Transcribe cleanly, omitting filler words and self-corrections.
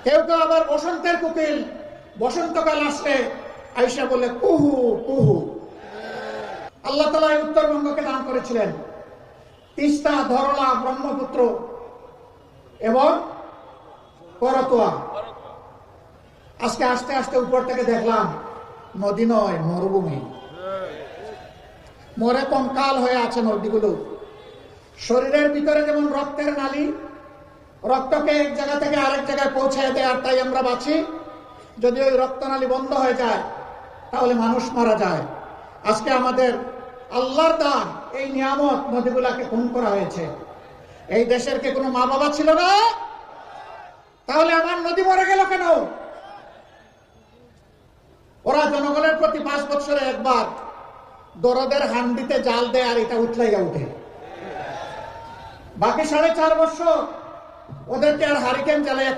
কেউ কেউ আবার বসন্তের কোকিল, বসন্তকাল আসলে আয়েশা বলে কুহু কুহু। আল্লাহ তাআলা উত্তরবঙ্গকে দান করেছিলেন তিস্তা, ধরলা, ব্রহ্মপুত্র এবং করতোয়া। আজকে আস্তে আস্তে উপর থেকে দেখলাম নদী নয়, মরুভূমি। মরে কঙ্কাল হয়ে আছে নদীগুলো। শরীরের ভিতরে যেমন রক্তের নালী, রক্তকে এক জায়গা থেকে আরেক জায়গায় পৌঁছায় দেয়, আর তাই আমরা বাঁচি। যদি ওই রক্তনালী বন্ধ হয়ে যায় তাহলে মানুষ মারা যায়। আজকে আমাদের আল্লাহর দান এই নিয়ামত, নদীগুলাকে খুন করা হয়েছে। এই দেশের কি কোনো মা বাবা ছিল না? তাহলে আমার নদী মরে গেল কেন? ওরা জনগণের প্রতি 5 বছরে একবার দরদের হান্ডিতে জাল দেয়, আর এটা উঠলাইয়া উঠে। বাকি 4.5 বছর ওদেরকে আর হারিকেন জ্বালাইয়া